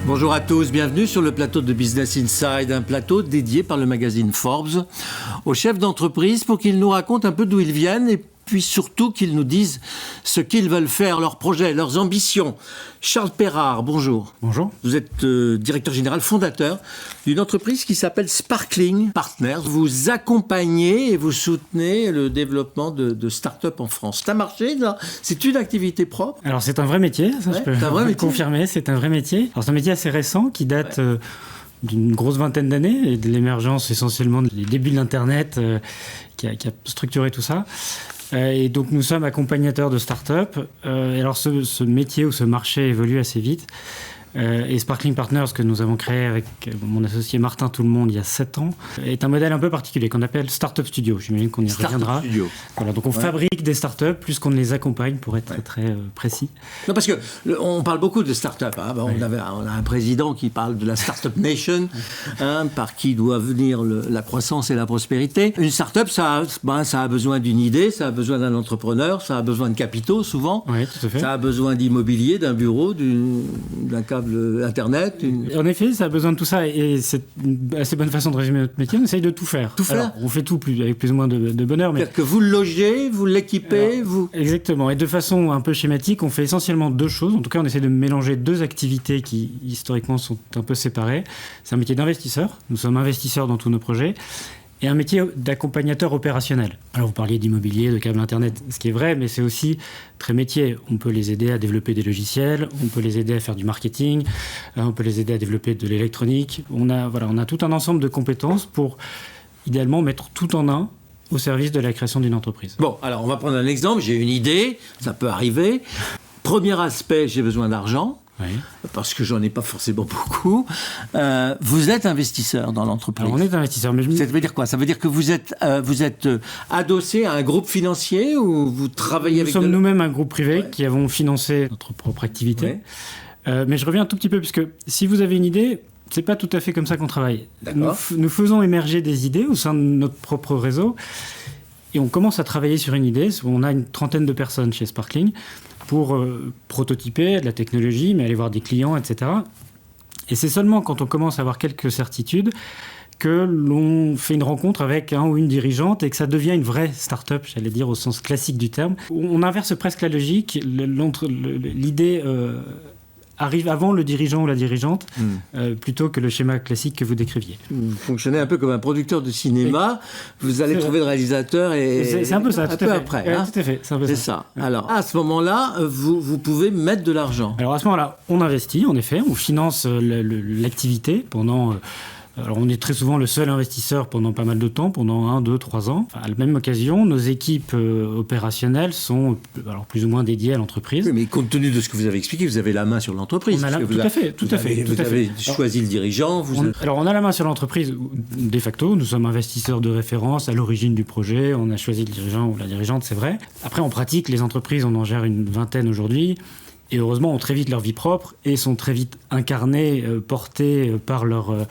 Bonjour à tous, bienvenue sur le plateau de Business Inside, un plateau dédié par le magazine Forbes aux chefs d'entreprise pour qu'ils nous racontent un peu d'où ils viennent et puis surtout qu'ils nous disent ce qu'ils veulent faire, leurs projets, leurs ambitions. Charles Perrard, bonjour. Bonjour. Vous êtes directeur général fondateur d'une entreprise qui s'appelle Sparkling Partners. Vous accompagnez et vous soutenez le développement de start-up en France. C'est un marché, là. C'est une activité propre. Alors c'est un vrai métier, ça je peux le confirmer, c'est un vrai métier. Alors c'est un métier assez récent qui date d'une grosse vingtaine d'années et de l'émergence essentiellement des débuts de l'Internet qui a structuré tout ça. Et donc nous sommes accompagnateurs de start-up. Et alors ce métier ou ce marché évolue assez vite. Et Sparkling Partners, que nous avons créé avec mon associé Martin Tout-le-Monde il y a 7 ans, est un modèle un peu particulier qu'on appelle Startup Studio. J'imagine qu'on y reviendra. Studio. Voilà, donc on fabrique des startups plus qu'on ne les accompagne pour être très précis. Non, parce qu'on parle beaucoup de startups. Hein. Bon, on a un président qui parle de la Startup Nation, par qui doit venir la croissance et la prospérité. Une startup, ça a besoin d'une idée, ça a besoin d'un entrepreneur, ça a besoin de capitaux souvent. Oui, tout à fait. Ça a besoin d'immobilier, d'un bureau, d'un câble Internet. En effet, ça a besoin de tout ça et c'est une assez bonne façon de résumer notre métier. On essaye de tout faire. Alors, on fait tout avec plus ou moins de bonheur. C'est-à-dire que vous le logez, vous l'équipez, vous... Exactement. Et de façon un peu schématique, on fait essentiellement deux choses. En tout cas, on essaie de mélanger deux activités qui, historiquement, sont un peu séparées. C'est un métier d'investisseur. Nous sommes investisseurs dans tous nos projets. Et un métier d'accompagnateur opérationnel. Alors vous parliez d'immobilier, de câble Internet, ce qui est vrai, mais c'est aussi très métier. On peut les aider à développer des logiciels, on peut les aider à faire du marketing, on peut les aider à développer de l'électronique. On a tout un ensemble de compétences pour, idéalement, mettre tout en un au service de la création d'une entreprise. Bon, alors on va prendre un exemple. J'ai une idée, ça peut arriver. Premier aspect, j'ai besoin d'argent. Oui. Parce que j'en ai pas forcément beaucoup. Vous êtes investisseur dans l'entreprise. Alors on est investisseur, mais ça veut dire quoi ? Ça veut dire que vous êtes adossé à un groupe financier ou vous travaillez avec... Nous sommes nous-mêmes un groupe privé qui avons financé notre propre activité. Mais je reviens un tout petit peu, puisque si vous avez une idée, c'est pas tout à fait comme ça qu'on travaille. Nous faisons émerger des idées au sein de notre propre réseau et on commence à travailler sur une idée. On a une 30aine de personnes chez Sparkling pour prototyper de la technologie, mais aller voir des clients, etc. Et c'est seulement quand on commence à avoir quelques certitudes que l'on fait une rencontre avec un ou une dirigeante et que ça devient une vraie start-up, j'allais dire au sens classique du terme. On inverse presque la logique. L'idée arrive avant le dirigeant ou la dirigeante, plutôt que le schéma classique que vous décriviez. Vous fonctionnez un peu comme un producteur de cinéma, vous allez trouver le réalisateur et... C'est un peu ça, tout à fait. Après. Hein. Tout à fait, c'est ça. Alors, à ce moment-là, vous pouvez mettre de l'argent. Alors, à ce moment-là, on investit, en effet, on finance l'activité pendant... Alors, on est très souvent le seul investisseur pendant pas mal de temps, pendant 1, 2, 3 ans. À la même occasion, nos équipes opérationnelles sont plus ou moins dédiées à l'entreprise. Oui, mais compte tenu de ce que vous avez expliqué, vous avez la main sur l'entreprise. Tout à fait. Vous avez choisi le dirigeant. Alors, on a la main sur l'entreprise, de facto. Nous sommes investisseurs de référence à l'origine du projet. On a choisi le dirigeant ou la dirigeante, c'est vrai. Après, en pratique, les entreprises, on en gère une vingtaine aujourd'hui. Et heureusement, ont très vite leur vie propre et sont très vite incarnés, portés par leurs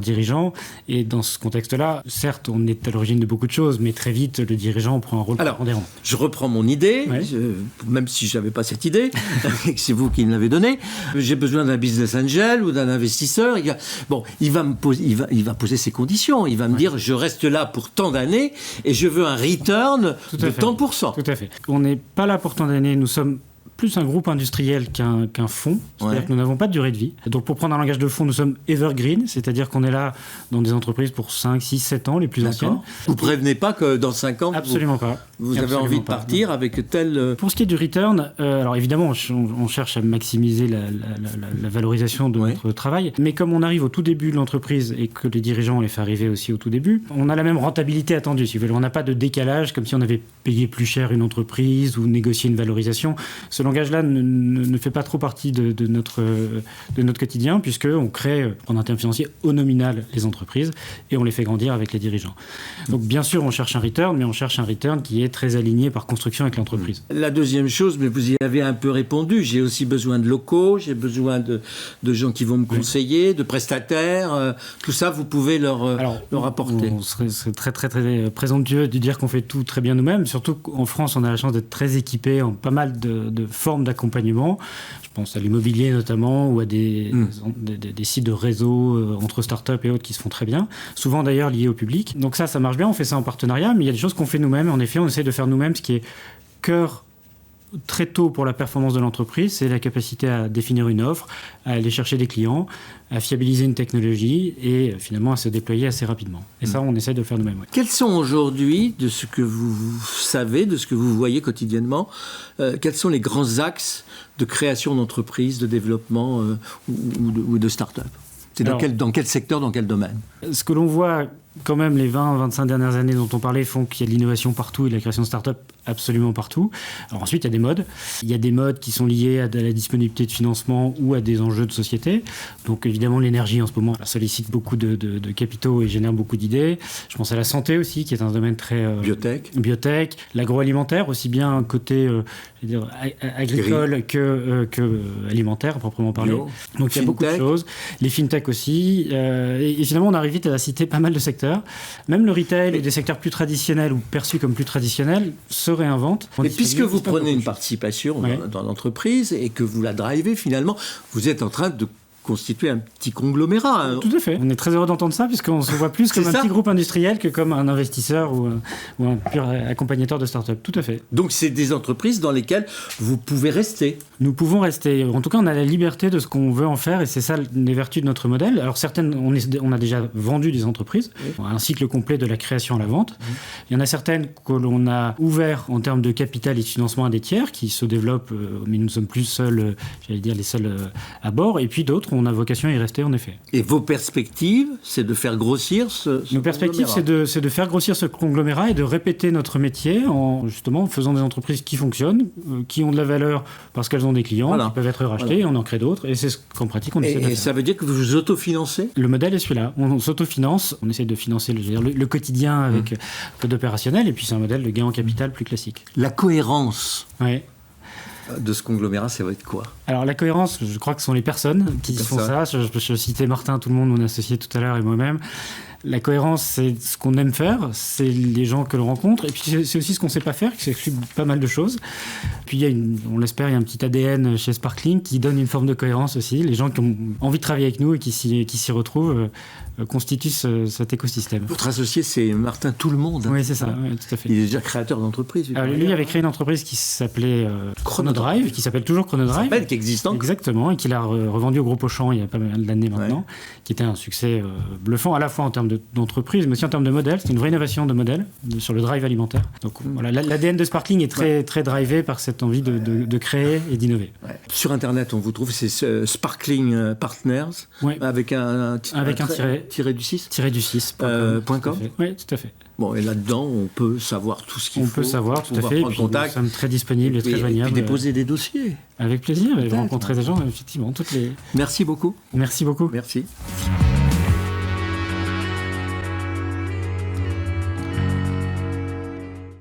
dirigeants. Et dans ce contexte-là, certes, on est à l'origine de beaucoup de choses, mais très vite, le dirigeant prend un rôle prépondérant. Je reprends mon idée, même si je n'avais pas cette idée, et que c'est vous qui me l'avez donnée. J'ai besoin d'un business angel ou d'un investisseur. Il va poser ses conditions. Il va me dire, je reste là pour tant d'années et je veux un return de tant de pourcents. Tout à fait. On n'est pas là pour tant d'années. Nous sommes plus un groupe industriel qu'un fonds. C'est-à-dire que nous n'avons pas de durée de vie. Donc, pour prendre un langage de fonds, nous sommes evergreen, c'est-à-dire qu'on est là dans des entreprises pour 5, 6, 7 ans, les plus anciennes. Vous ne prévenez pas que dans 5 ans, Absolument pas. Vous avez envie de partir avec tel... Pour ce qui est du return, alors évidemment, on cherche à maximiser la valorisation de notre travail, mais comme on arrive au tout début de l'entreprise et que les dirigeants les fait arriver aussi au tout début, on a la même rentabilité attendue, si vous voulez. On n'a pas de décalage, comme si on avait payé plus cher une entreprise ou négocié une valorisation. Ce langage-là ne fait pas trop partie de notre quotidien, puisqu'on crée, en termes financiers, au nominal les entreprises et on les fait grandir avec les dirigeants. Donc bien sûr, on cherche un return, mais on cherche un return qui est très aligné par construction avec l'entreprise. La deuxième chose, mais vous y avez un peu répondu, j'ai aussi besoin de locaux, j'ai besoin de gens qui vont me conseiller, de prestataires, tout ça, vous pouvez leur apporter. On serait très, très, très présomptueux de dire qu'on fait tout très bien nous-mêmes, surtout qu'en France, on a la chance d'être très équipés en pas mal de formes d'accompagnement. Je pense à l'immobilier notamment, ou à des sites de réseau entre startups et autres qui se font très bien, souvent d'ailleurs liés au public. Donc ça marche bien, on fait ça en partenariat, mais il y a des choses qu'on fait nous-mêmes. En effet, on essaie de faire nous-mêmes ce qui est cœur très tôt pour la performance de l'entreprise, c'est la capacité à définir une offre, à aller chercher des clients, à fiabiliser une technologie et finalement à se déployer assez rapidement. Et ça, on essaie de le faire nous-mêmes. Ouais. Quels sont aujourd'hui, de ce que vous savez, de ce que vous voyez quotidiennement, quels sont les grands axes de création d'entreprise, de développement ou de start-up ? C'est dans quel secteur, dans quel domaine ? Ce que l'on voit quand même, les 20-25 dernières années dont on parlait font qu'il y a de l'innovation partout et de la création de start-up absolument partout. Alors ensuite, il y a des modes. Il y a des modes qui sont liés à la disponibilité de financement ou à des enjeux de société. Donc évidemment, l'énergie en ce moment sollicite beaucoup de capitaux et génère beaucoup d'idées. Je pense à la santé aussi, qui est un domaine très... Biotech. L'agroalimentaire, aussi bien côté agricole que alimentaire, à proprement parler. Donc il y a beaucoup de choses. Les fintech aussi. Et finalement, on arrive vite à citer pas mal de secteurs. Même le retail et des secteurs plus traditionnels ou perçus comme plus traditionnels se réinventent. Mais puisque vous prenez une participation dans l'entreprise et que vous la drivez finalement, vous êtes en train de constituer un petit conglomérat. Tout à fait. On est très heureux d'entendre ça, puisqu'on se voit plus comme un petit groupe industriel que comme un investisseur ou un pur accompagnateur de start-up. Tout à fait. Donc c'est des entreprises dans lesquelles vous pouvez rester. Nous pouvons rester. En tout cas, on a la liberté de ce qu'on veut en faire, et c'est ça les vertus de notre modèle. Alors certaines, on a déjà vendu des entreprises, un cycle complet de la création à la vente. Il y en a certaines que l'on a ouvert en termes de capital et de financement à des tiers qui se développent, mais nous ne sommes plus seuls, j'allais dire les seuls à bord. Et puis d'autres, on a vocation à y rester en effet. Et vos perspectives, c'est de faire grossir ce Nos perspectives, c'est de faire grossir ce conglomérat et de répéter notre métier en justement faisant des entreprises qui fonctionnent, qui ont de la valeur parce qu'elles ont des clients, qui peuvent être rachetés, et on en crée d'autres. Et c'est ce qu'en pratique on essaie de faire. Et ça veut dire que vous vous autofinancez ? Le modèle est celui-là. On s'autofinance, on essaie de financer le quotidien avec un peu d'opérationnel, et puis c'est un modèle de gain en capital plus classique. La cohérence. Oui. De ce conglomérat, ça va être quoi ? Alors la cohérence, je crois que ce sont les personnes qui font ça. Je citais Martin, tout le monde, mon associé tout à l'heure, et moi-même. La cohérence, c'est ce qu'on aime faire, c'est les gens que l'on rencontre, et puis c'est aussi ce qu'on ne sait pas faire, qui exclut pas mal de choses. Puis on l'espère, il y a un petit ADN chez Sparkling qui donne une forme de cohérence aussi. Les gens qui ont envie de travailler avec nous et qui s'y retrouvent constituent cet écosystème. Votre associé, c'est Martin Tout le Monde. Oui, c'est ça, oui, tout à fait. Il est déjà créateur d'entreprise. Lui avait créé une entreprise qui s'appelait Chronodrive, qui s'appelle toujours Chronodrive. Qui existe encore. Exactement, et qu'il a revendu au Groupe Auchan il y a pas mal d'années maintenant, qui était un succès bluffant à la fois en termes d'entreprise, mais aussi en termes de modèle. C'est une vraie innovation de modèle sur le drive alimentaire. Donc voilà, l'ADN de Sparkling est très drivé par cette envie de créer et d'innover. Sur Internet, on vous trouve, c'est Sparkling Partners, avec un tiré du 6 .com. Oui, tout à fait. Bon, et là-dedans, on peut savoir tout ce qu'il faut. On peut savoir, tout à fait. Prendre contact. Nous sommes très disponibles et très joignables. Et puis déposer des dossiers. Avec plaisir, et rencontrer des gens, effectivement. Merci beaucoup. Merci beaucoup. Merci.